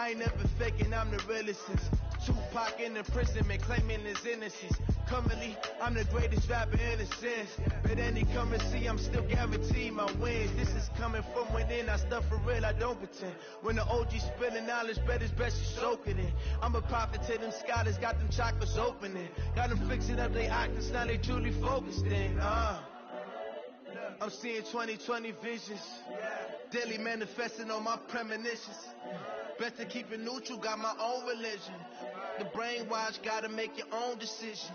I ain't never faking, I'm the realest since Tupac in imprisonment, claiming his innocence. Currently, I'm the greatest rapper in a sense. But any currency, I'm still guaranteed my wins. This is coming from within, I stuff for real, I don't pretend. When the OG spilling knowledge, bet it's best you soak it in. I'm a prophet to them scholars, got them chakras opening. Got them fixing up they octaves, now they truly focused in. I'm seeing 2020 visions. Daily manifesting on my premonitions. Best to keep it neutral, got my own religion. The brainwash, gotta make your own decision.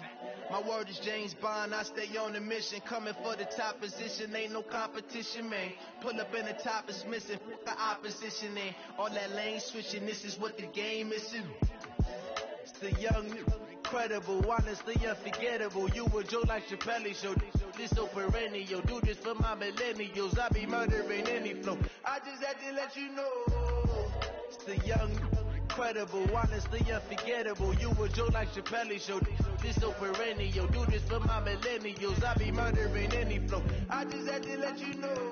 My word is James Bond, I stay on the mission. Coming for the top position, ain't no competition, man. Pull up in the top is missing, the opposition ain't. All that lane switching, this is what the game is. It's the young, incredible, honestly unforgettable. You a Joe like Chappelle show. This so perennial, do this for my millennials. I be murdering any flow. I just had to let you know. It's the young, incredible, honestly unforgettable. You a Joe like Chappelle show. This so perennial, do this for my millennials. I be murdering any flow. I just had to let you know.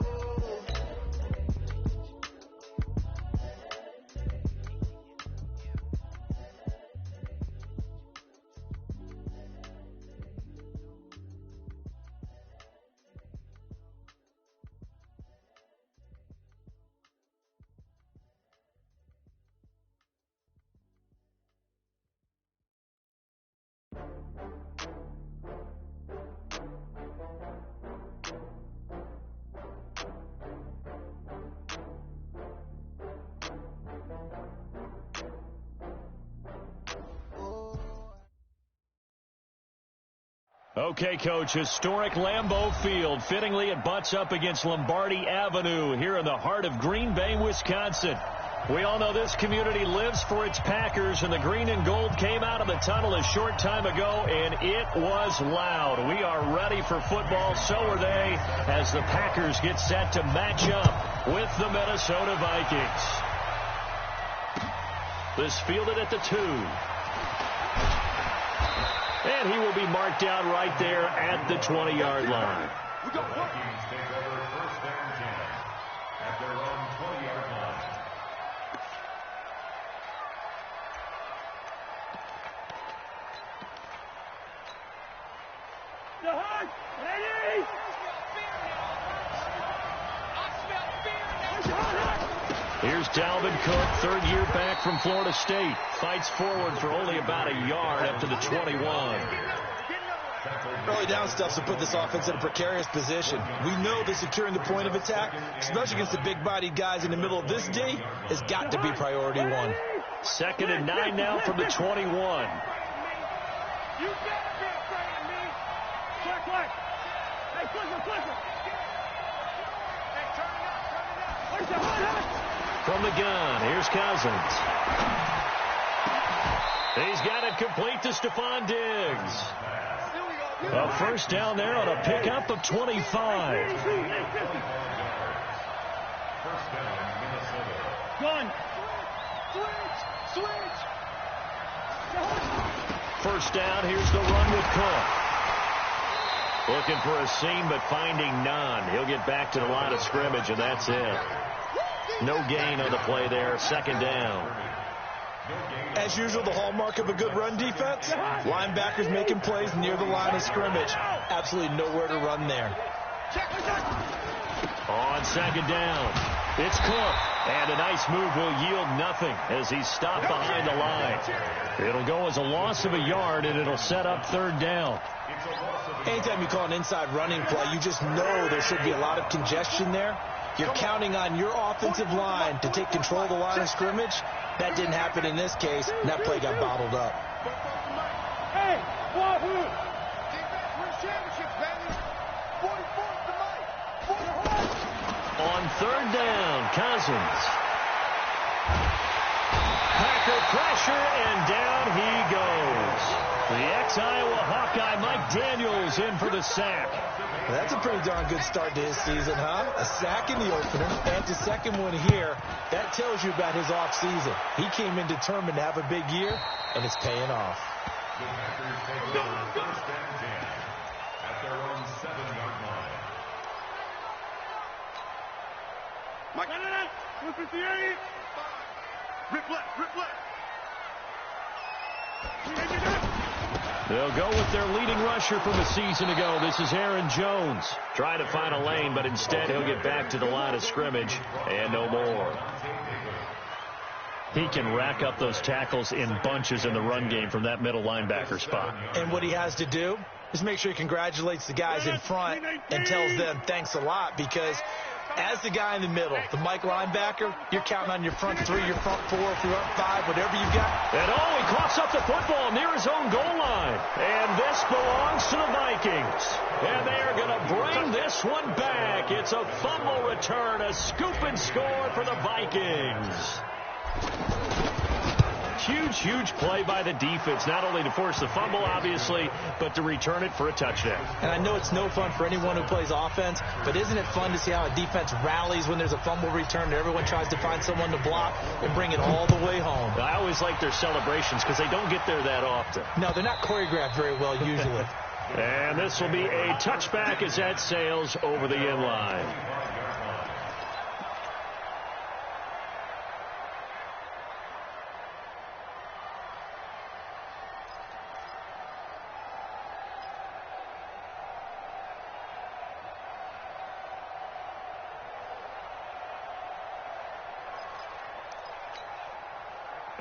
Okay, Coach, historic Lambeau Field. Fittingly, it butts up against Lombardi Avenue here in the heart of Green Bay, Wisconsin. We all know this community lives for its Packers, and the green and gold came out of the tunnel a short time ago, and it was loud. We are ready for football. So are they, as the Packers get set to match up with the Minnesota Vikings. This fielded at the 2. And he will be marked down right there at the 20-yard line. Vikings take over first down 10 at their own 20-yard line. Ready? Here's Dalvin Cook, third year back from Florida State. Fights forward for only about a yard up to the 21. Early down stuff to put this offense in a precarious position. We know that securing the point of attack, especially against the big-bodied guys in the middle of this D, has got to be priority one. 2nd and 9 now from the 21. You better be afraid of me. Quick. Hey, quicker. Hey, turn it up. From the gun, here's Cousins. He's got it complete to Stephon Diggs. A first down there on a pickup of 25. First down, Minnesota. Gun. Switch. First down, here's the run with Cook. Looking for a seam, but finding none. He'll get back to the line of scrimmage, and that's it. No gain on the play there. 2nd down. As usual, the hallmark of a good run defense, linebackers making plays near the line of scrimmage. Absolutely nowhere to run there. On 2nd down, it's Cook. And a nice move will yield nothing as he's stopped behind the line. It'll go as a loss of a yard, and it'll set up 3rd down. Anytime you call an inside running play, you just know there should be a lot of congestion there. You're counting on your offensive line to take control of the line of scrimmage. That didn't happen in this case, and that play got bottled up. Hey, Wahoo! Defense wins championships, baby. 44th to Mike. On 3rd down, Cousins. Packer pressure, and down he goes. The ex-Iowa Hawkeye Mike Daniels in for the sack. That's a pretty darn good start to his season, huh? A sack in the opener and the second one here. That tells you about his offseason. He came in determined to have a big year, and it's paying off. The Packers take over first down 10 at their own 7-yard line. Mike. 58. Rip left, rip left. They'll go with their leading rusher from a season ago. This is Aaron Jones. Trying to find a lane, but instead he'll get back to the line of scrimmage and no more. He can rack up those tackles in bunches in the run game from that middle linebacker spot. And what he has to do is make sure he congratulates the guys in front and tells them thanks a lot, because as the guy in the middle, the Mike linebacker, you're counting on your front three, your front four, if you're up five, whatever you've got. And he coughs up the football near his own goal line. And this belongs to the Vikings. And they are going to bring this one back. It's a fumble return, a scoop and score for the Vikings. Huge play by the defense, not only to force the fumble, obviously, but to return it for a touchdown. And I know it's no fun for anyone who plays offense, but isn't it fun to see how a defense rallies when there's a fumble return and everyone tries to find someone to block and bring it all the way home? I always like their celebrations because they don't get there that often. No, they're not choreographed very well usually. And this will be a touchback as that sails over the end line.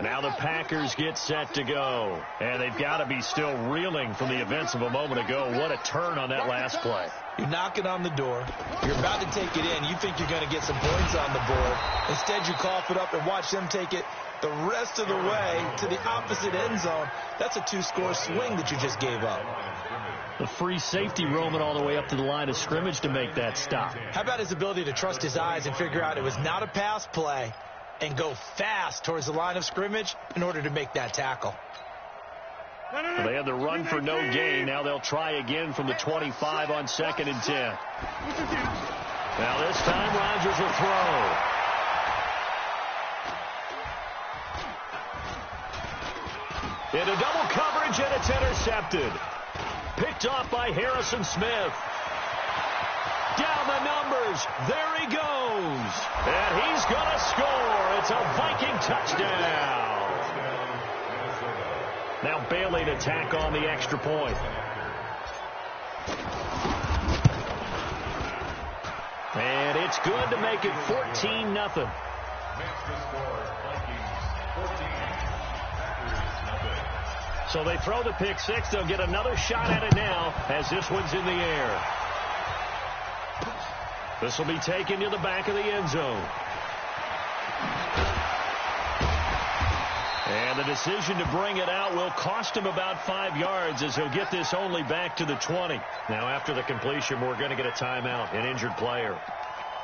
Now the Packers get set to go. And they've got to be still reeling from the events of a moment ago. What a turn on that last play. You're knocking on the door. You're about to take it in. You think you're going to get some points on the board. Instead, you cough it up and watch them take it the rest of the way to the opposite end zone. That's a two-score swing that you just gave up. The free safety roaming all the way up to the line of scrimmage to make that stop. How about his ability to trust his eyes and figure out it was not a pass play and go fast towards the line of scrimmage in order to make that tackle? Well, they had the run for no gain. Now they'll try again from the 25 on 2nd and 10. Now this time Rodgers will throw. Into double coverage, and it's intercepted. Picked off by Harrison Smith. Down the numbers. There he goes. And he's going to score. It's a Viking touchdown. Now Bailey to tack on the extra point. And it's good to make it 14-0. So they throw the pick six. They'll get another shot at it now as this one's in the air. This will be taken to the back of the end zone. And the decision to bring it out will cost him about 5 yards, as he'll get this only back to the 20. Now after the completion, we're going to get a timeout, an injured player.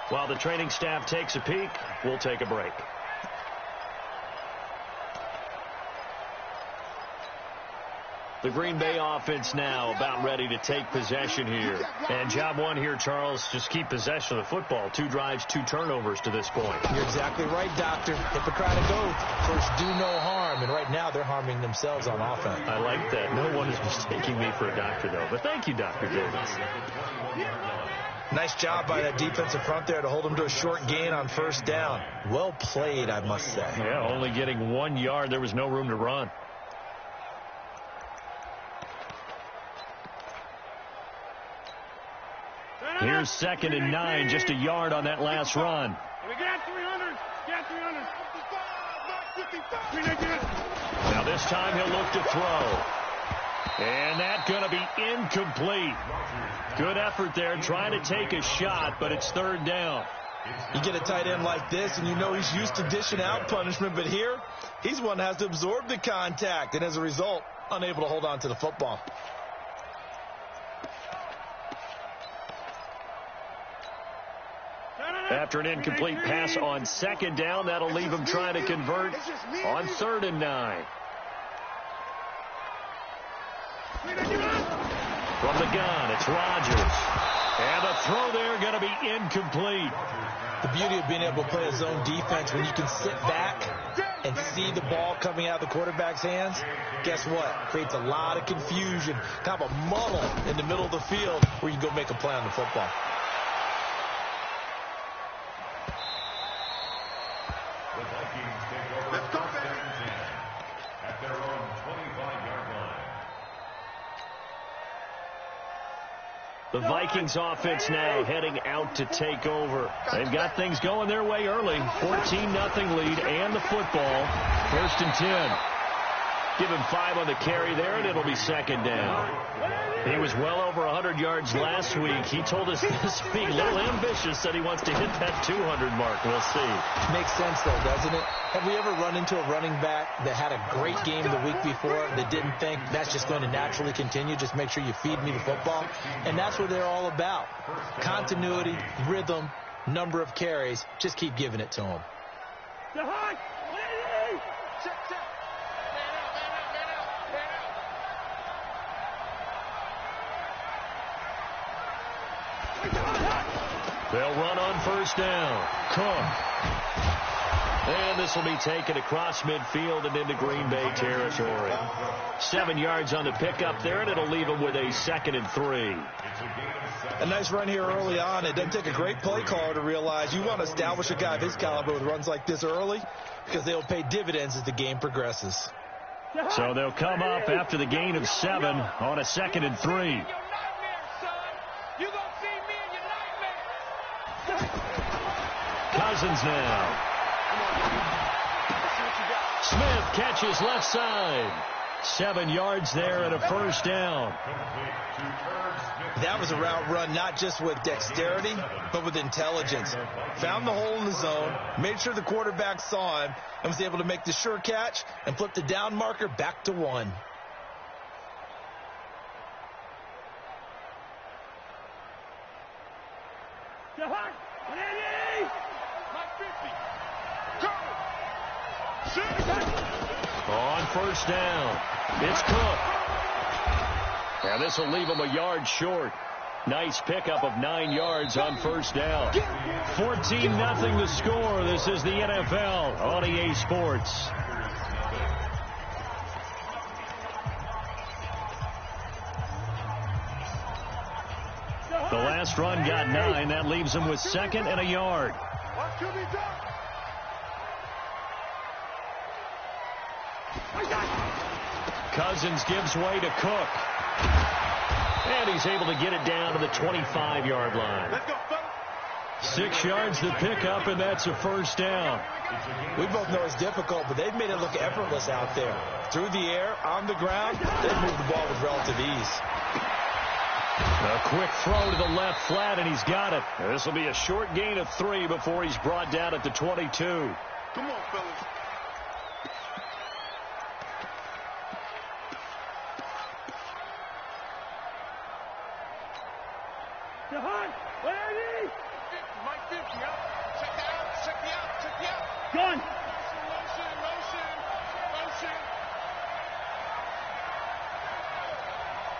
While the training staff takes a peek, we'll take a break. The Green Bay offense now about ready to take possession here. And job one here, Charles, just keep possession of the football. 2 drives, 2 turnovers to this point. You're exactly right, Doctor. Hippocratic oath. First, do no harm. And right now, they're harming themselves on offense. I like that. No one is mistaking me for a doctor, though. But thank you, Dr. Davis. Nice job by that defensive front there to hold them to a short gain on first down. Well played, I must say. Yeah, only getting 1 yard. There was no room to run. Here's 2nd and 9, just a yard on that last run. We got 300. Got 300. 55. Now this time he'll look to throw. And that's going to be incomplete. Good effort there, trying to take a shot, but it's 3rd down. You get a tight end like this, and you know he's used to dishing out punishment, but here, he's one that has to absorb the contact, and as a result, unable to hold on to the football. After an incomplete pass on 2nd down, that'll leave him trying to convert on 3rd and 9. From the gun, it's Rodgers. And the throw there going to be incomplete. The beauty of being able to play a zone defense when you can sit back and see the ball coming out of the quarterback's hands, guess what? Creates a lot of confusion, kind of a muddle in the middle of the field where you go make a play on the football. Let's go. The Vikings offense now heading out to take over. They've got things going their way early. 14-0 lead and the football. 1st and 10. Give him 5 on the carry there, and it'll be 2nd down. He was well over 100 yards last week. He told us this week, a little ambitious, said he wants to hit that 200 mark. We'll see. Makes sense, though, doesn't it? Have we ever run into a running back that had a great game the week before that didn't think that's just going to naturally continue? Just make sure you feed me the football. And that's what they're all about. Continuity, rhythm, number of carries. Just keep giving it to them. They'll run on 1st down. Cook. And this will be taken across midfield and into Green Bay territory. 7 yards on the pickup there, and it'll leave them with a 2nd and 3. A nice run here early on. It doesn't take a great play caller to realize you want to establish a guy of his caliber with runs like this early because they'll pay dividends as the game progresses. So they'll come up after the gain of 7 on a 2nd and 3. Cousins now. Smith catches left side. 7 yards there and a 1st down. That was a route run not just with dexterity, but with intelligence. Found the hole in the zone, made sure the quarterback saw him, and was able to make the sure catch and flip the down marker back to 1. On 1st down, it's Cook. And this will leave him a yard short. Nice pickup of 9 yards on 1st down. 14-0 the score. This is the NFL on EA Sports. The last run got 9. That leaves him with 2nd and a yard. Cousins gives way to Cook. And he's able to get it down to the 25-yard line. 6 yards to pick up, and that's a 1st down. We both know it's difficult, but they've made it look effortless out there. Through the air, on the ground, they've moved the ball with relative ease. A quick throw to the left flat, and he's got it. This will be a short gain of 3 before he's brought down at the 22. Come on, fellas. Gun. Motion.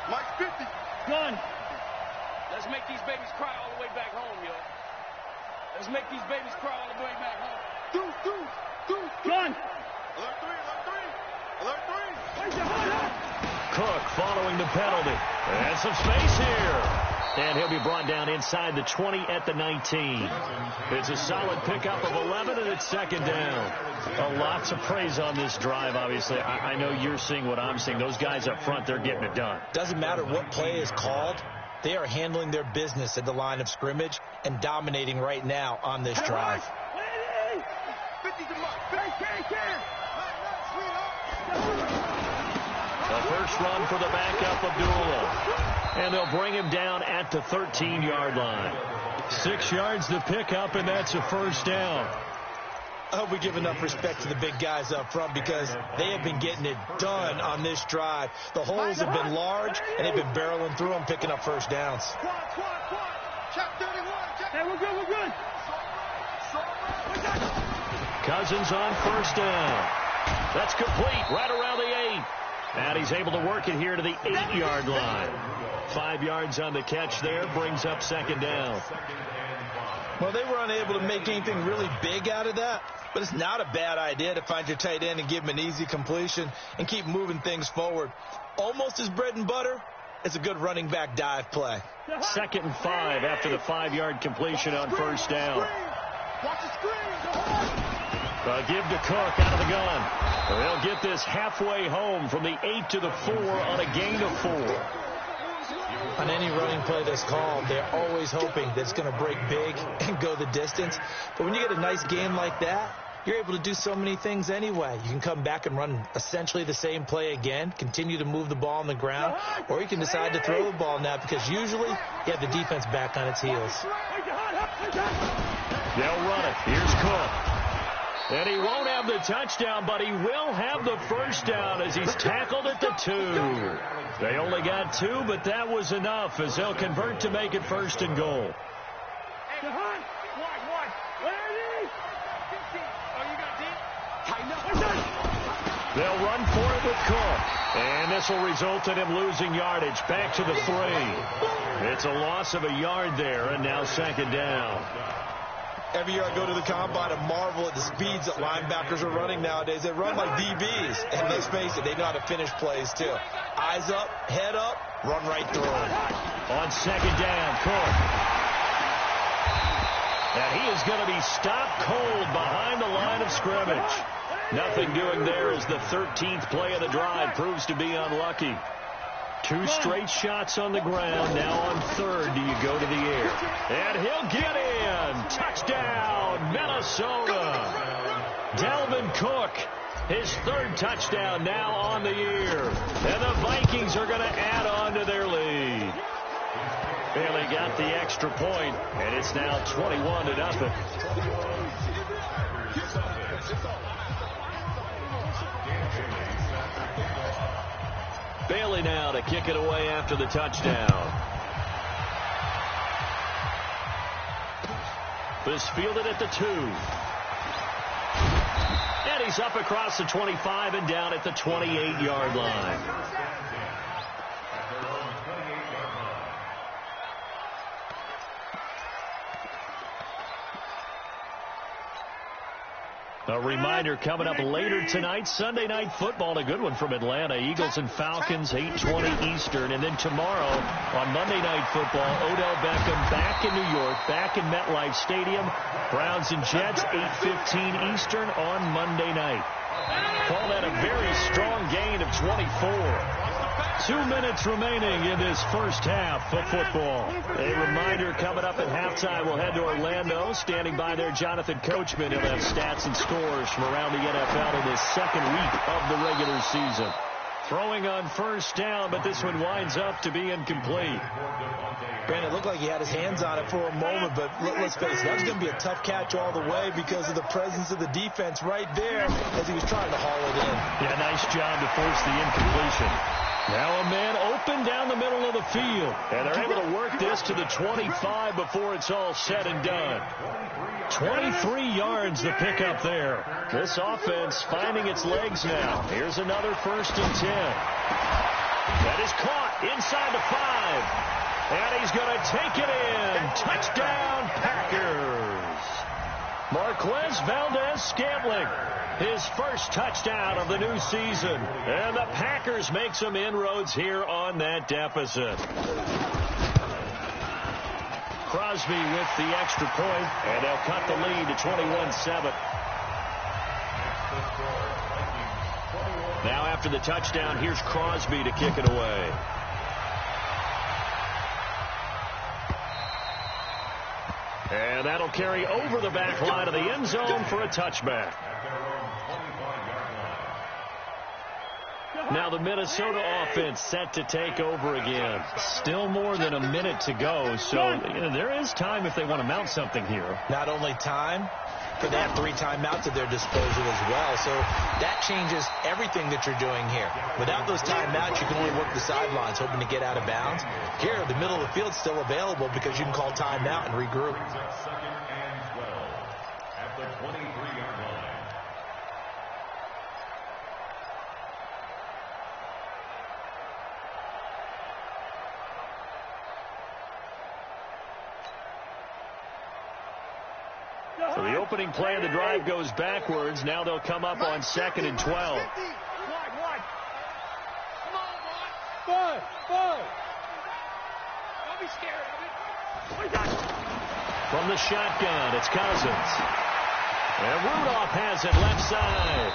Mike 50. Gun. Let's make these babies cry all the way back home, yo. Let's make these babies cry all the way back home. Gun. Alert three. Cook following the penalty. And some space here. And he'll be brought down inside the 20 at the 19. It's a solid pickup of 11, and it's 2nd down. Lots of praise on this drive, obviously. I know you're seeing what I'm seeing. Those guys up front, they're getting it done. Doesn't matter what play is called. They are handling their business at the line of scrimmage and dominating right now on this drive. The first run for the backup, Abdullah. And they'll bring him down at the 13-yard line. 6 yards to pick up, and that's a 1st down. I hope we give enough respect to the big guys up front because they have been getting it done on this drive. The holes have been large, and they've been barreling through them, picking up 1st downs. Hey, we're good. Cousins on 1st down. That's complete right around the 8. And he's able to work it here to the 8-yard line. 5 yards on the catch there, brings up 2nd down. Well, they were unable to make anything really big out of that, but it's not a bad idea to find your tight end and give him an easy completion and keep moving things forward. Almost his bread and butter, it's a good running back dive play. 2nd and 5 after the 5-yard completion on 1st down. Watch the screen. Give to Cook out of the gun. They'll get this halfway home from the 8 to the 4 on a gain of 4. On any running play that's called, they're always hoping that it's going to break big and go the distance. But when you get a nice game like that, you're able to do so many things anyway. You can come back and run essentially the same play again, continue to move the ball on the ground, or you can decide to throw the ball now because usually you have the defense back on its heels. They'll run it. Here's Cook. And he won't have the touchdown, but he will have the first down as he's tackled at the 2. They only got 2, but that was enough as they'll convert to make it 1st and goal. They'll run for it with Cook. And this will result in him losing yardage back to the 3. It's a loss of a yard there, and now 2nd down. Every year I go to the combine and marvel at the speeds that linebackers are running nowadays. They run like DBs, and let's face it, they know how to finish plays too. Eyes up, head up, run right through them. On 2nd down, Cook. And he is going to be stopped cold behind the line of scrimmage. Nothing doing there as the 13th play of the drive proves to be unlucky. 2 straight shots on the ground. Now on 3rd, do you go to the air? And he'll get in. Touchdown, Minnesota. Dalvin Cook, his 3rd touchdown now on the year. And the Vikings are going to add on to their lead. Bailey got the extra point, and it's now 21-0. Bailey now to kick it away after the touchdown. This fielded at the 2. And he's up across the 25 and down at the 28-yard line. A reminder coming up later tonight, Sunday Night Football, a good one from Atlanta. Eagles and Falcons, 8:20 Eastern. And then tomorrow on Monday Night Football, Odell Beckham back in New York, back in MetLife Stadium. Browns and Jets, 8:15 Eastern on Monday night. Call that a very strong gain of 24. 2 minutes remaining in this first half of football. A reminder coming up at halftime. We'll head to Orlando. Standing by there, Jonathan Coachman. He'll have stats and scores from around the NFL in this 2nd week of the regular season. Throwing on 1st down, but this one winds up to be incomplete. Brandon, it looked like he had his hands on it for a moment, but let's face it, that was going to be a tough catch all the way because of the presence of the defense right there as he was trying to haul it in. Yeah, nice job to force the incompletion. Now a man open down the middle of the field, and they're able to work this to the 25 before it's all said and done. 23 yards the pickup there. This offense finding its legs now. Here's another 1st and 10. That is caught inside the 5. And he's going to take it in. Touchdown, Packers. Marquez Valdez-Scantling, his 1st touchdown of the new season. And the Packers make some inroads here on that deficit. Crosby with the extra point, and they'll cut the lead to 21-7. Now after the touchdown, here's Crosby to kick it away. And that'll carry over the back line of the end zone for a touchback. Now the Minnesota offense set to take over again. Still more than a minute to go, so there is time if they want to mount something here. Not only time, but they have 3 timeouts at their disposal as well, so that changes everything that you're doing here. Without those timeouts, you can only work the sidelines, hoping to get out of bounds. Here, the middle of the field's still available because you can call timeout and regroup. 2nd and 12 at the 23-yard line. So the opening play of the drive goes backwards. Now they'll come up on 2nd and 12. Don't be scared of it. From the shotgun, it's Cousins. And Rudolph has it left side.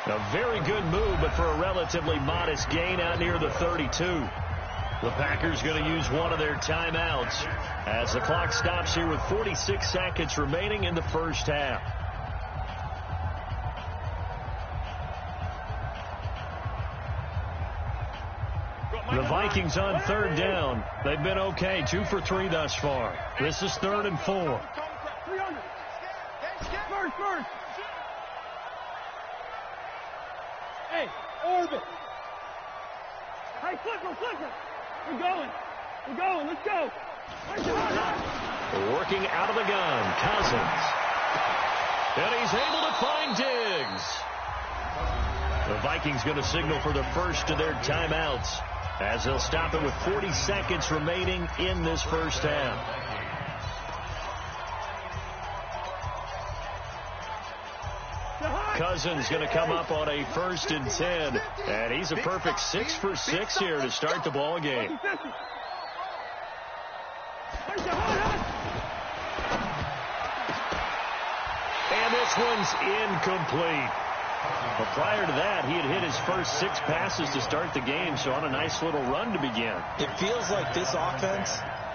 A very good move, but for a relatively modest gain out near the 32. The Packers going to use one of their timeouts as the clock stops here with 46 seconds remaining in the first half. The Vikings on third down. They've been okay, 2 for 3 thus far. This is 3rd and 4. First. Hey, orbit. Hey, flipper. We're going. Let's go. Working out of the gun, Cousins. And he's able to find Diggs. The Vikings going to signal for the first of their timeouts as they'll stop it with 40 seconds remaining in this first half. Cousins going to come up on a 1st and 10, and he's a perfect 6 for 6 here to start the ball game. And this one's incomplete. But prior to that, he had hit his first 6 passes to start the game, so on a nice little run to begin. It feels like this offense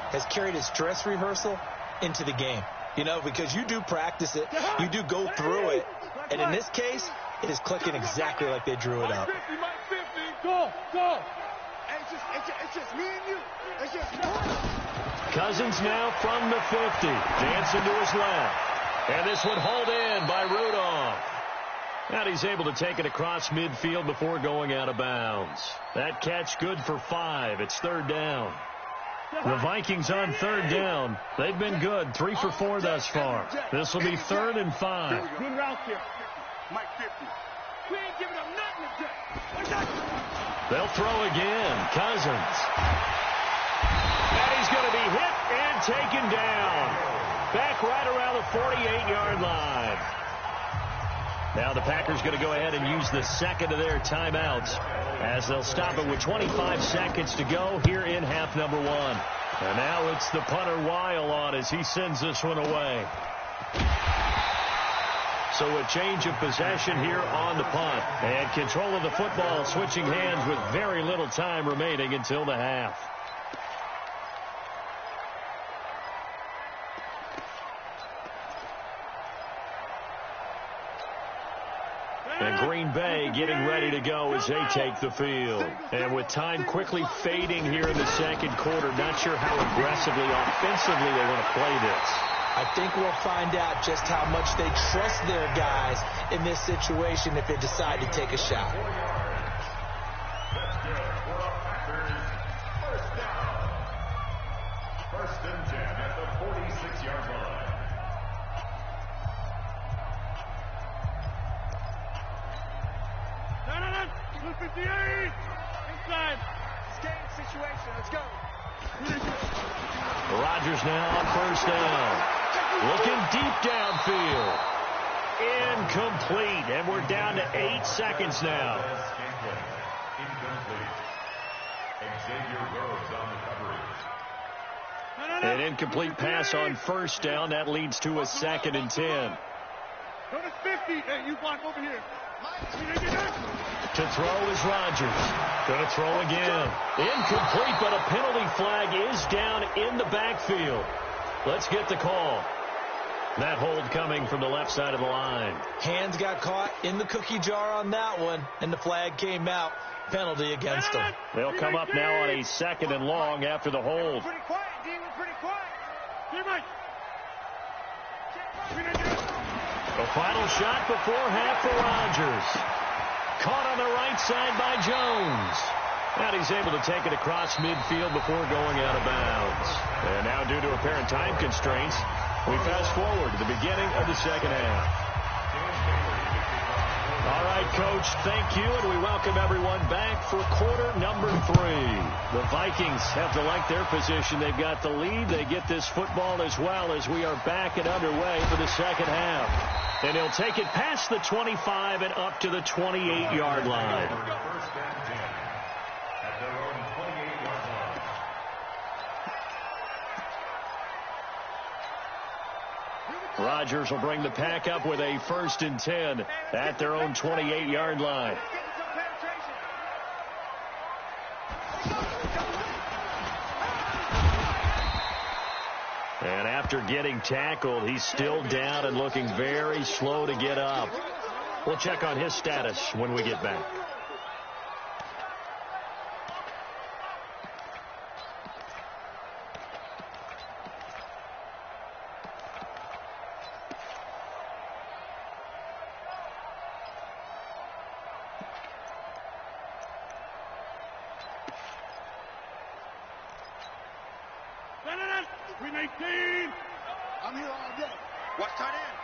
has carried its dress rehearsal into the game. You know, because you do practice it, you do go through it, and in this case, it is clicking exactly like they drew it up. Go. It's just me and you. It's just Cousins now from the 50, dancing to his left. And this one hauled in by Rudolph. And he's able to take it across midfield before going out of bounds. That catch good for 5. It's 3rd down. The Vikings on 3rd down. They've been good, 3 for 4 thus far. This will be 3rd and 5. Good route here. Mike 50. We ain't giving up nothing today. They'll throw again. Cousins. And he's going to be hit and taken down. Back right around the 48-yard line. Now the Packers going to go ahead and use the second of their timeouts as they'll stop it with 25 seconds to go here in half number 1. And now it's the punter Weil on as he sends this one away. So a change of possession here on the punt. And control of the football switching hands with very little time remaining until the half. And Green Bay getting ready to go as they take the field. And with time quickly fading here in the second quarter, not sure how aggressively, offensively they want to play this. I think we'll find out just how much they trust their guys in this situation if they decide to take a shot. First and 10 at the 46-yard line. No. 58. Inside. Game situation. Let's go. Rodgers now on 1st down. Looking deep downfield. Incomplete. And we're down to 8 seconds now. Incomplete. Xavier Rhodes on the coverage. An incomplete pass on 1st down. That leads to a 2nd and 10. Notice 50. Hey, you block over here. To throw is Rodgers. Going to throw again. Incomplete, but a penalty flag is down in the backfield. Let's get the call. That hold coming from the left side of the line. Hands got caught in the cookie jar on that one, and the flag came out. Penalty against them. They'll come up now on a 2nd and long after the hold. Pretty quiet, D. We're pretty quiet. The final shot before half for Rodgers. Caught on the right side by Jones. And he's able to take it across midfield before going out of bounds. And now, due to apparent time constraints, we fast forward to the beginning of the second half. All right, Coach, thank you, and we welcome everyone back for quarter number 3. The Vikings have to like their position. They've got the lead. They get this football as well as we are back and underway for the second half. And he'll take it past the 25 and up to the 28-yard line. First and 10 at their own 28-yard line. Rodgers will bring the pack up with a 1st and 10 at their own 28-yard line. And after getting tackled, he's still down and looking very slow to get up. We'll check on his status when we get back. I'm here all day. Watch tight end.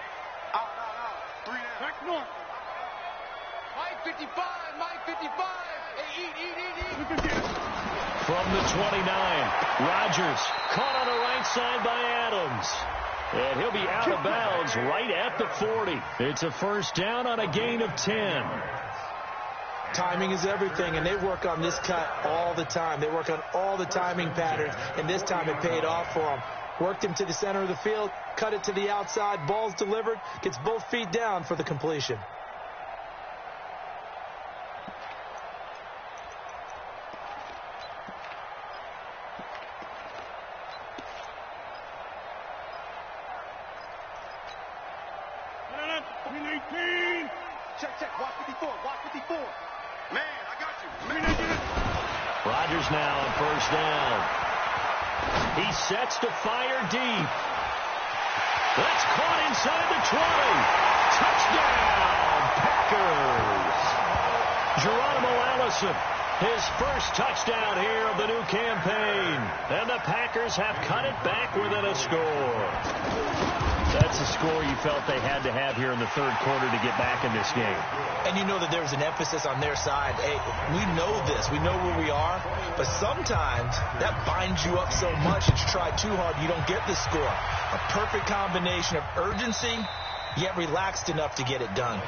Out. 3 down. Back north. Mike 55. Hey, eat. From the 29, Rodgers caught on the right side by Adams. And he'll be out of bounds right at the 40. It's a first down on a gain of 10. Timing is everything, and they work on this cut all the time. They work on all the timing patterns, and this time it paid off for them. Worked him to the center of the field, cut it to the outside, ball's delivered, gets both feet down for the completion. Check. Watch 54. Man, I got you. Rodgers now on first down. He sets to fire deep. That's caught inside the 20. Touchdown, Packers. Geronimo Allison, his first touchdown here of the new campaign. And the Packers have cut it back within a score. That's a score you felt they had to have here in the third quarter to get back in this game. And you know that there's an emphasis on their side. Hey, we know this. We know where we are. But sometimes that binds you up so much that you try too hard, you don't get the score. A perfect combination of urgency, yet relaxed enough to get it done.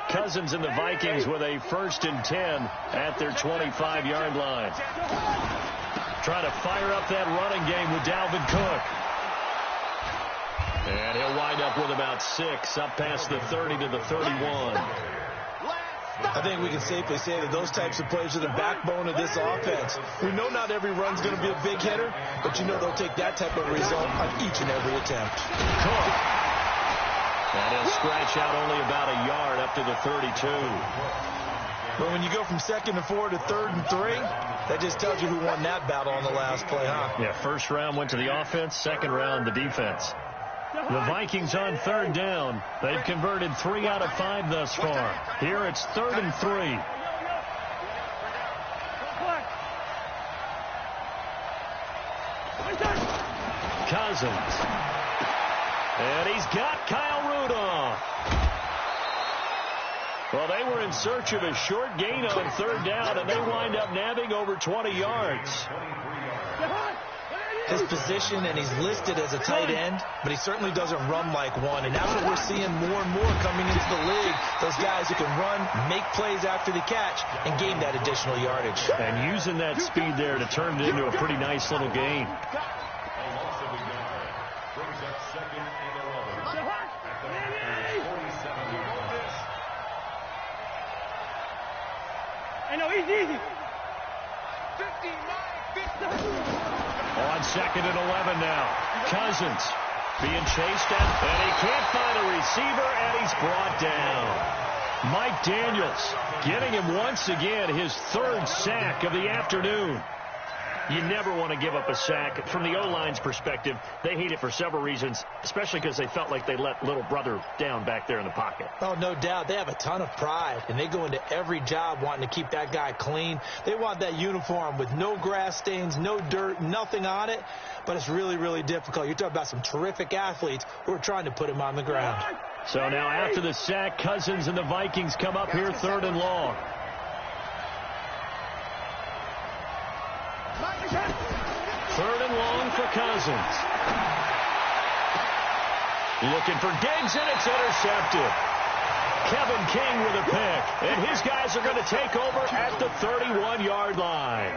Cousins and the Vikings with a 1st and 10 at their 25-yard line. Trying to fire up that running game with Dalvin Cook. And he'll wind up with about 6 up past the 30 to the 31. I think we can safely say that those types of plays are the backbone of this offense. We know not every run's going to be a big hitter, but you know they'll take that type of result on each and every attempt. Cook. And he'll scratch out only about a yard up to the 32. But when you go from 2nd and 4 to 3rd and 3, that just tells you who won that battle on the last play, huh? Yeah, first round went to the offense, second round the defense. The Vikings on 3rd down. They've converted 3 out of 5 thus far. Here it's 3rd and 3. Cousins. And he's got Kyle Rudolph. Well, they were in search of a short gain on 3rd down, and they wind up nabbing over 20 yards. His position, and he's listed as a tight end, but he certainly doesn't run like one, and that's what we're seeing more and more coming into the league. Those guys who can run, make plays after the catch, and gain that additional yardage. And using that speed there to turn it into a pretty nice little gain. I know, easy. 59, 50. On 2nd and 11 now. Cousins being chased at, and he can't find a receiver, and he's brought down. Mike Daniels getting him once again his 3rd sack of the afternoon. You never want to give up a sack. From the O-line's perspective, they hate it for several reasons, especially because they felt like they let little brother down back there in the pocket. Oh, no doubt. They have a ton of pride, and they go into every job wanting to keep that guy clean. They want that uniform with no grass stains, no dirt, nothing on it, but it's really, really difficult. You're talking about some terrific athletes who are trying to put him on the ground. So now after the sack, Cousins and the Vikings come up here 3rd and long. 3rd and long for Cousins. Looking for Diggs, and it's intercepted. Kevin King with a pick. And his guys are going to take over at the 31-yard line.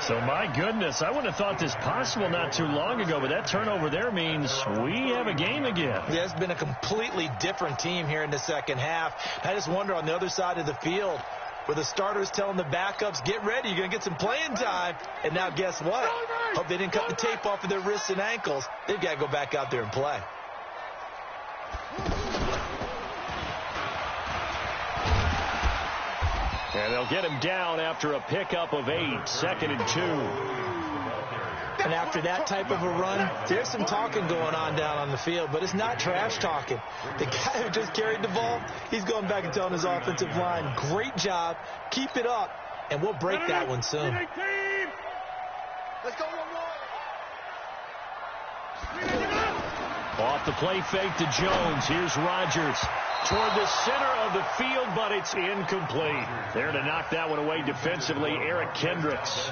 So, my goodness, I wouldn't have thought this possible not too long ago, but that turnover there means we have a game again. Yeah, it's been a completely different team here in the second half. I just wonder on the other side of the field where the starters telling the backups, get ready, you're going to get some playing time. And now guess what? Hope they didn't cut the tape off of their wrists and ankles. They've got to go back out there and play. And they'll get him down after a pickup of 8, 2nd and 2. And after that type of a run, there's some talking going on down on the field, but it's not trash talking. The guy who just carried the ball, he's going back and telling his offensive line, great job, keep it up, and we'll break that one soon. Let's go one more. Off the play fake to Jones. Here's Rodgers toward the center of the field, but it's incomplete. There to knock that one away defensively, Eric Kendricks.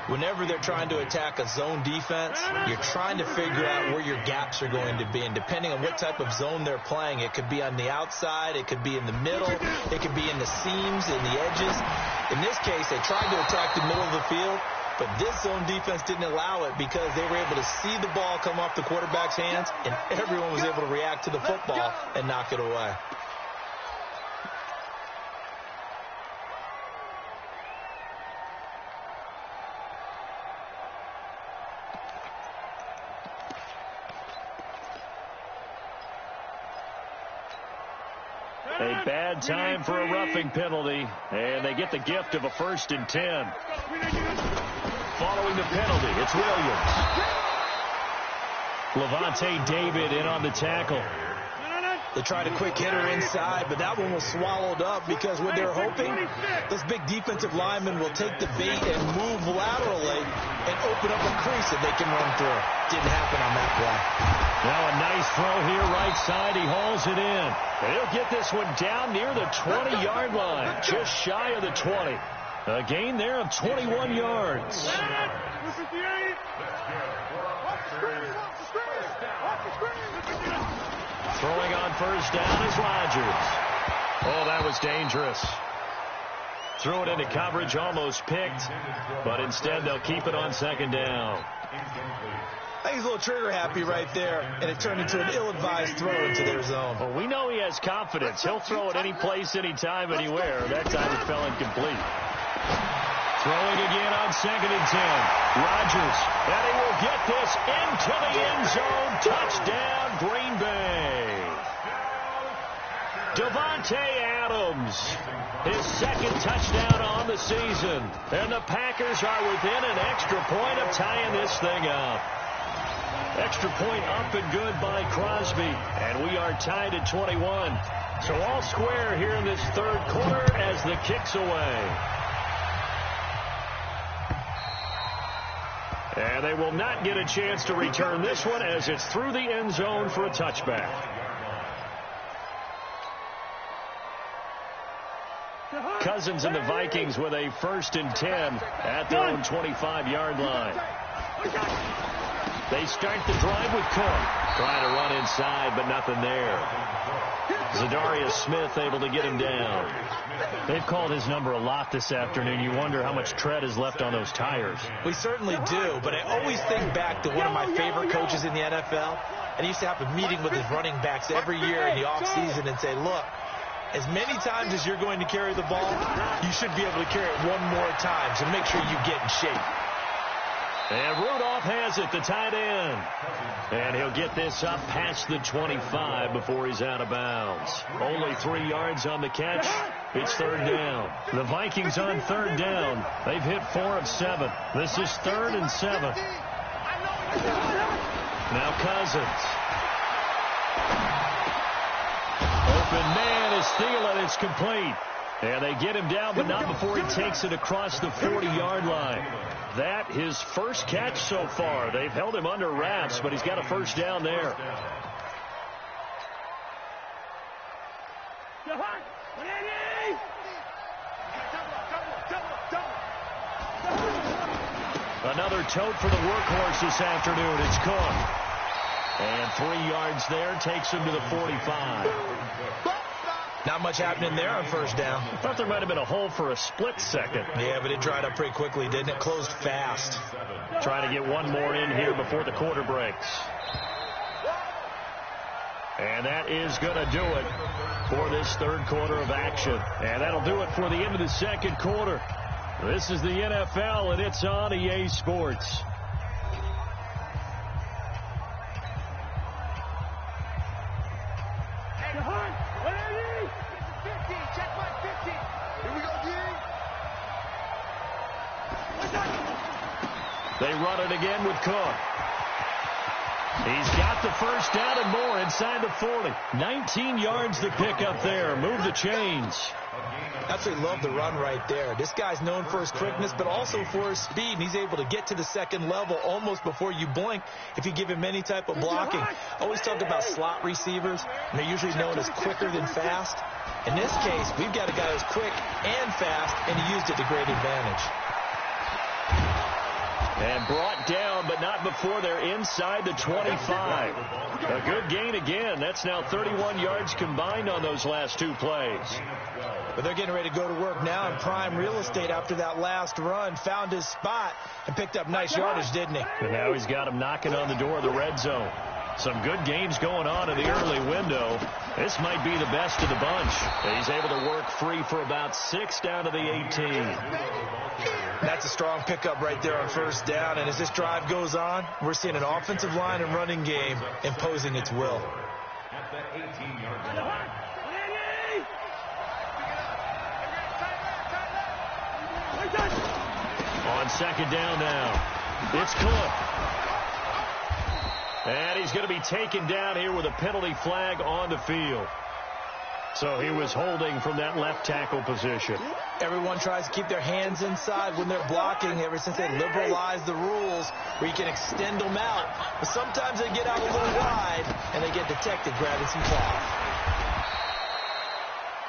Whenever they're trying to attack a zone defense, you're trying to figure out where your gaps are going to be. And depending on what type of zone they're playing, it could be on the outside, it could be in the middle, it could be in the seams, in the edges. In this case, they tried to attack the middle of the field, but this zone defense didn't allow it because they were able to see the ball come off the quarterback's hands, and everyone was able to react to the football and knock it away. A bad time for a roughing penalty, and they get the gift of a 1st and 10. Following the penalty, it's Williams. Levante David in on the tackle. They tried a quick hitter inside, but that one was swallowed up because what they're hoping, this big defensive lineman will take the bait and move laterally and open up a crease that they can run through. Didn't happen on that play. Now a nice throw here right side. He hauls it in. And he'll get this one down near the 20-yard line, just shy of the 20. A gain there of 21 yards. Throwing on 1st down is Rodgers. Oh, that was dangerous. Threw it into coverage, almost picked, but instead they'll keep it on 2nd down. I think he's a little trigger happy right there, and it turned into an ill-advised throw into their zone. Well, we know he has confidence. He'll throw it any place, anytime, anywhere. That time it fell incomplete. Throwing again on 2nd and 10. Rodgers, and he will get this into the end zone. Touchdown, Green Bay. Davante Adams, his 2nd touchdown on the season. And the Packers are within an extra point of tying this thing up. Extra point up and good by Crosby. And we are tied at 21. So all square here in this 3rd quarter as the kick's away. And they will not get a chance to return this one as it's through the end zone for a touchback. Cousins and the Vikings with a 1st and 10 at their own 25-yard line. They start the drive with Cook. Trying to run inside, but nothing there. Zadarius Smith able to get him down. They've called his number a lot this afternoon. You wonder how much tread is left on those tires. We certainly do, but I always think back to one of my favorite coaches in the NFL, and he used to have a meeting with his running backs every year in the offseason and say, look, as many times as you're going to carry the ball, you should be able to carry it one more time, so make sure you get in shape. And Rudolph has it, the tight end. And he'll get this up past the 25 before he's out of bounds. Only 3 yards on the catch. It's 3rd down. The Vikings on 3rd down. They've hit 4 of 7. This is 3rd and 7. Now Cousins. Open man is Thielen. It's complete. And they get him down, but not before he takes it across the 40-yard line. That his first catch so far. They've held him under wraps, but he's got a 1st down there. Another tote for the workhorse this afternoon. It's Cook. And 3 yards there takes him to the 45. Not much happening there on first down. I thought there might have been a hole for a split second. Yeah, but it dried up pretty quickly, didn't it? Closed fast. Trying to get one more in here before the quarter breaks. And that is going to do it for this third quarter of action. And that'll do it for the end of the second quarter. This is the NFL, and it's on EA Sports. They run it again with Cook. He's got the first down and more inside the 40. 19 yards to pick up there. Move the chains. Absolutely love the run right there. This guy's known for his quickness, but also for his speed. And he's able to get to the second level almost before you blink if you give him any type of blocking. I always talk about slot receivers, and they're usually known as quicker than fast. In this case, we've got a guy who's quick and fast, and he used it to great advantage. And brought down, but not before they're inside the 25. A good gain again. That's now 31 yards combined on those last two plays. But they're getting ready to go to work now in prime real estate after that last run. Found his spot and picked up nice yardage, didn't he? And now he's got him knocking on the door of the red zone. Some good games going on in the early window. This might be the best of the bunch. He's able to work free for about 6 down to the 18. That's a strong pickup right there on first down. And as this drive goes on, we're seeing an offensive line and running game imposing its will. At the 18-yard line. On second down now, it's Cook. And he's going to be taken down here with a penalty flag on the field. So he was holding from that left tackle position. Everyone tries to keep their hands inside when they're blocking ever since they liberalized the rules where you can extend them out. But sometimes they get out a little wide and they get detected grabbing some cloth.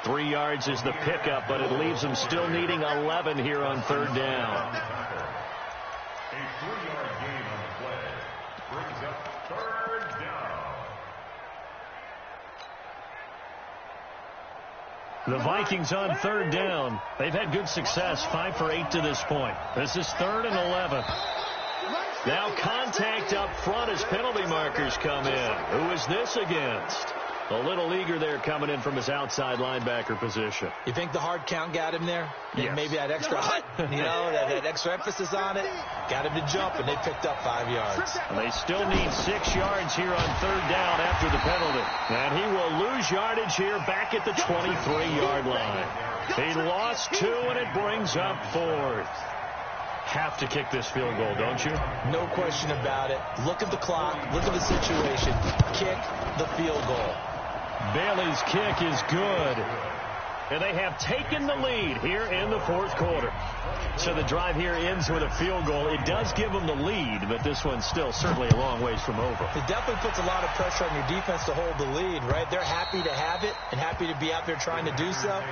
3 yards is the pickup, but it leaves them still needing 11 here on third down. A 3-yard gain on the play brings up third down. The Vikings on third down. They've had good success, 5 for 8 to this point. This is 3rd and 11. Now contact up front as penalty markers come in. Who is this against? A little leaguer there coming in from his outside linebacker position. You think the hard count got him there? Yes. Maybe that extra hut, that extra emphasis on it, got him to jump, and they picked up 5 yards. And they still need 6 yards here on third down after the penalty. And he will lose yardage here back at the 23-yard line. He lost 2, and it brings up 4th. Have to kick this field goal, don't you? No question about it. Look at the clock. Look at the situation. Kick the field goal. Bailey's kick is good. And they have taken the lead here in the 4th quarter. So the drive here ends with a field goal. It does give them the lead, but this one's still certainly a long ways from over. It definitely puts a lot of pressure on your defense to hold the lead, right? They're happy to have it and happy to be out there trying to do so.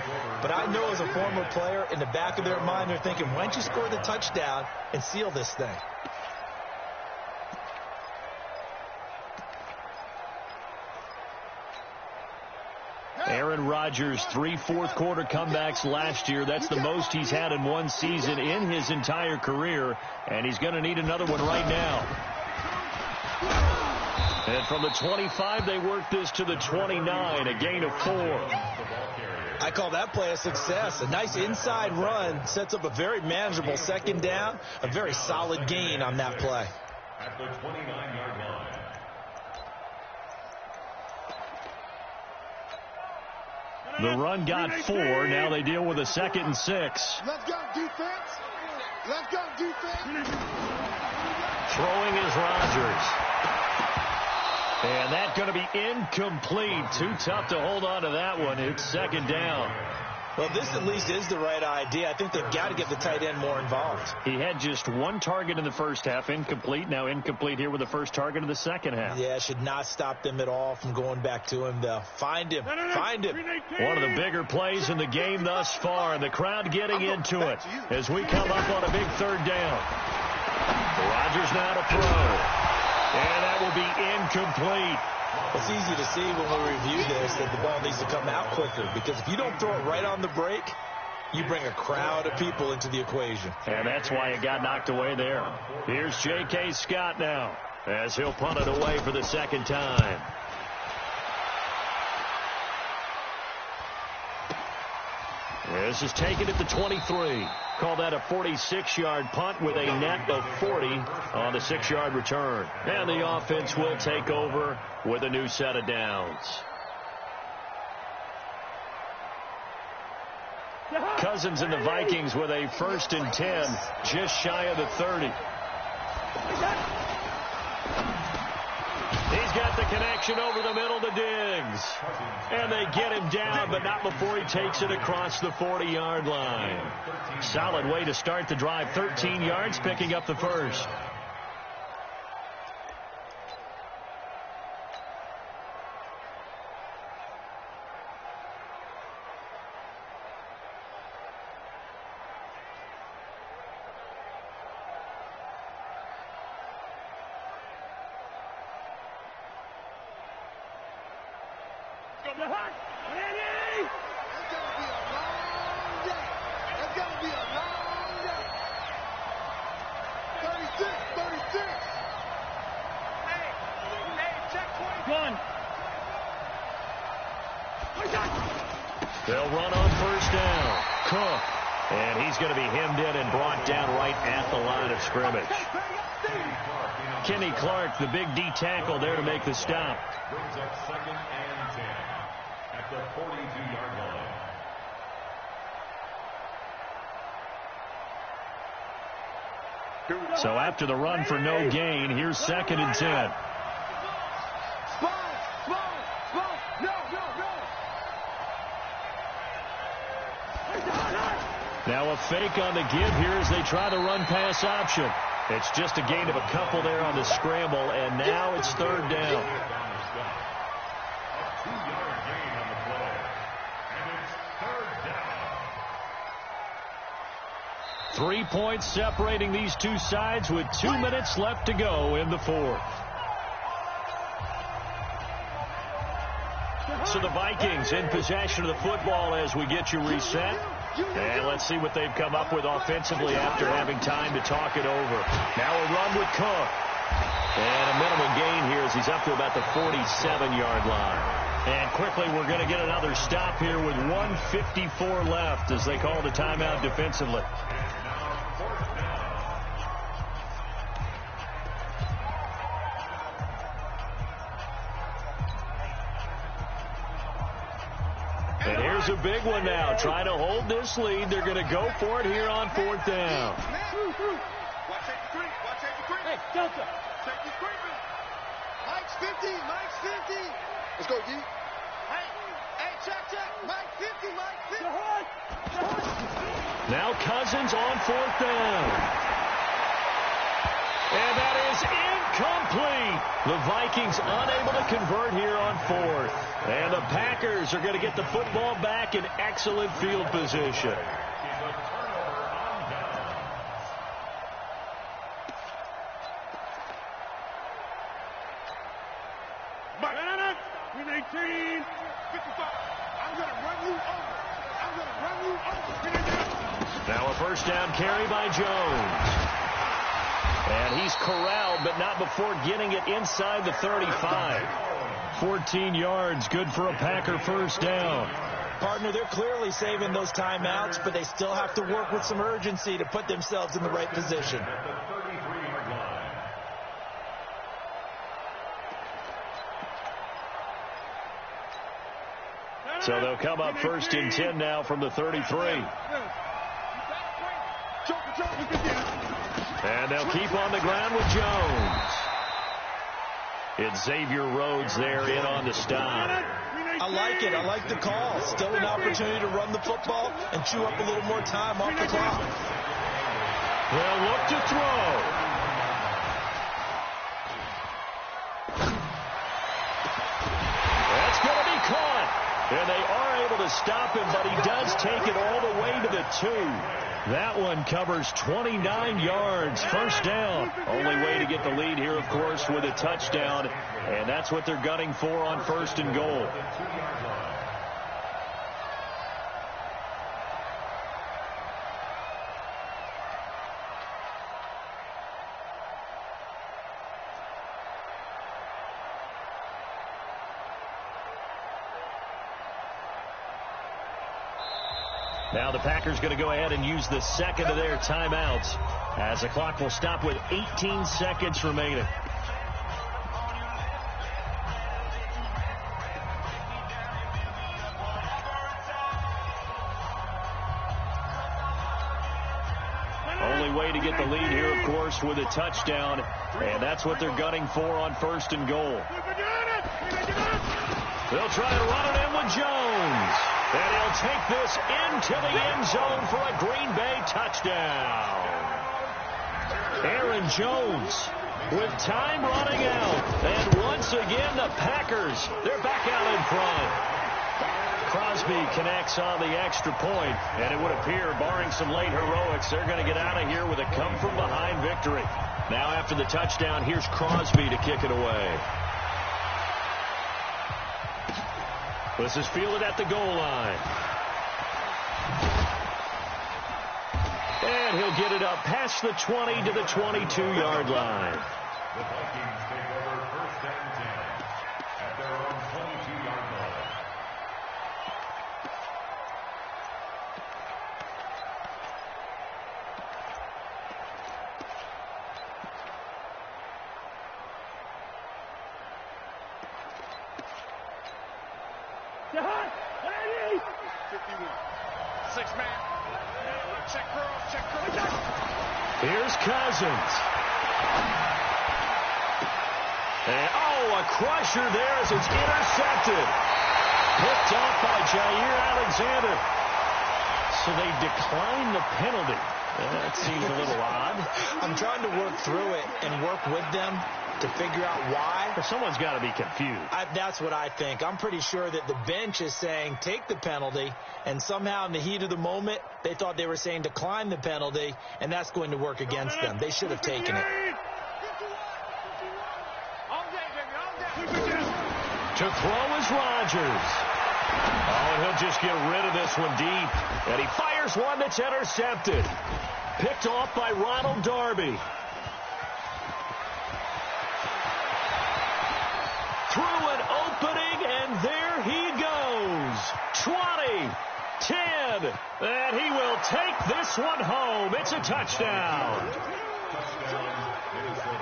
But I know as a former player, in the back of their mind, they're thinking, why don't you score the touchdown and seal this thing? Aaron Rodgers, 3 fourth-quarter comebacks last year. That's the most he's had in one season in his entire career, and he's going to need another one right now. And from the 25, they work this to the 29, a gain of 4. I call that play a success. A nice inside run sets up a very manageable second down, a very solid gain on that play. At the 29-yard line. The run got 4. Now they deal with a 2nd and 6. Let's go, defense. Let's go, defense. Throwing is Rodgers. And that's going to be incomplete. Too tough to hold on to that one. It's 2nd down. Well, this at least is the right idea. I think they've got to get the tight end more involved. He had just 1 target in the first half, incomplete. Now incomplete here with the first target of the second half. Yeah, should not stop them at all from going back to him, though. Find him. Find him. One of the bigger plays in the game thus far, and the crowd getting into it as we come up on a big 3rd down. Rodgers now to throw. And that will be incomplete. It's easy to see when we review this that the ball needs to come out quicker, because if you don't throw it right on the break, you bring a crowd of people into the equation. And that's why it got knocked away there. Here's J.K. Scott now, as he'll punt it away for the second time. This is taken at the 23. Call that a 46-yard punt with a net of 40 on the 6-yard return. And the offense will take over with a new set of downs. Cousins and the Vikings with a 1st and 10, just shy of the 30. He's got the connection over the middle to Diggs. And they get him down, but not before he takes it across the 40-yard line. Solid way to start the drive. 13 yards, picking up the first. They'll run on 1st down. Cook. And he's going to be hemmed in and brought down right at the line of scrimmage. Kenny Clark, the big D tackle there to make the stop. Brings up 2nd and 10 at the 42-yard line. So after the run for no gain, here's 2nd and 10. Now a fake on the give here as they try the run-pass option. It's just a gain of a couple there on the scramble, and now it's 3rd down. A 2-yard gain on the play. And it's 3rd down. 3 points separating these two sides with 2 minutes left to go in the 4th. So the Vikings in possession of the football as we get you reset. And let's see what they've come up with offensively after having time to talk it over. Now a run with Cook. And a minimum gain here as he's up to about the 47-yard line. And quickly we're going to get another stop here with 1:54 left as they call the timeout defensively. And here's a big one now. Trying to hold this lead. They're going to go for it here on 4th down. Watch take the creep. Watch take the creep. Hey, Delta. Take the creeping. Mike's 50. Mike's 50. Let's go, D. Hey, check. Mike 50. Mike 50. Now Cousins on 4th down. And that is incomplete. The Vikings unable to convert here on 4th. And the Packers are going to get the football back in excellent field position. With 18, 55. I'm going to run you over. Now a 1st down carry by Jones. And he's corralled, but not before getting it inside the 35. 14 yards, good for a Packer 1st down. Partner, they're clearly saving those timeouts, but they still have to work with some urgency to put themselves in the right position. So they'll come up 1st and 10 now from the 33. And they'll keep on the ground with Jones. It's Xavier Rhodes there in on the stop. I like it. I like the call. Still an opportunity to run the football and chew up a little more time off the clock. They'll look to throw. That's going to be caught. And they are able to stop him, but he does take it all the way to the 2. That one covers 29 yards. First down. Only way to get the lead here, of course, with a touchdown. And that's what they're gunning for on 1st and goal. Now the Packers going to go ahead and use the second of their timeouts as the clock will stop with 18 seconds remaining. Only way to get the lead here, of course, with a touchdown, and that's what they're gunning for on 1st and goal. They'll try to run it in with Jones. And he'll take this into the end zone for a Green Bay touchdown. Aaron Jones with time running out. And once again, the Packers, they're back out in front. Crosby connects on the extra point, and it would appear, barring some late heroics, they're going to get out of here with a come-from-behind victory. Now after the touchdown, here's Crosby to kick it away. This is fielded at the goal line. And he'll get it up past the 20 to the 22-yard line. The Vikings take over 1st and 10 at their own 22-yard line. Here's Cousins. And, a crusher there as it's intercepted. Picked off by Jair Alexander. So they decline the penalty. That seems a little odd. I'm trying to work through it and work with them to figure out why. But someone's got to be confused. That's what I think. I'm pretty sure that the bench is saying take the penalty, and somehow in the heat of the moment, they thought they were saying decline the penalty, and that's going to work against them. They should have taken it. To throw is Rodgers. And he'll just get rid of this one deep. And he fires one that's intercepted. Picked off by Ronald Darby. Through an opening, and there he goes. 20, 10, and he will take this one home. It's a touchdown.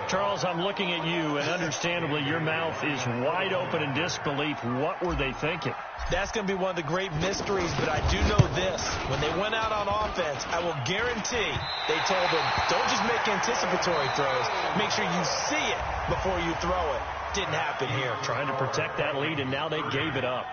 Charles, I'm looking at you, and understandably your mouth is wide open in disbelief. What were they thinking? That's going to be one of the great mysteries, but I do know this. When they went out on offense, I will guarantee they told them, don't just make anticipatory throws. Make sure you see it before you throw it. Didn't happen here. Trying to protect that lead, and now they gave it up.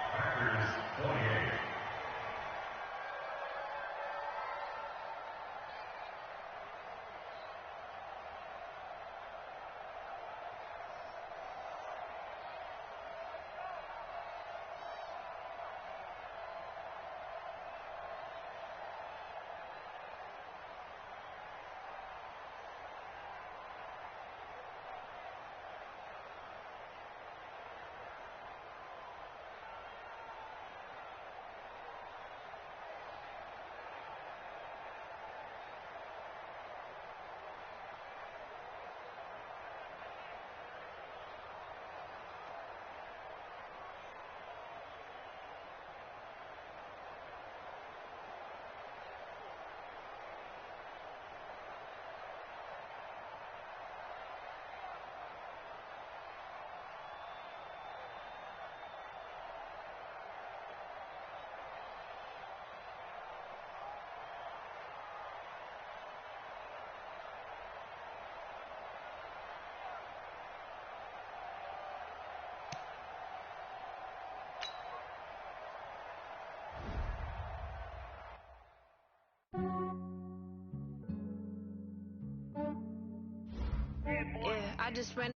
I just ran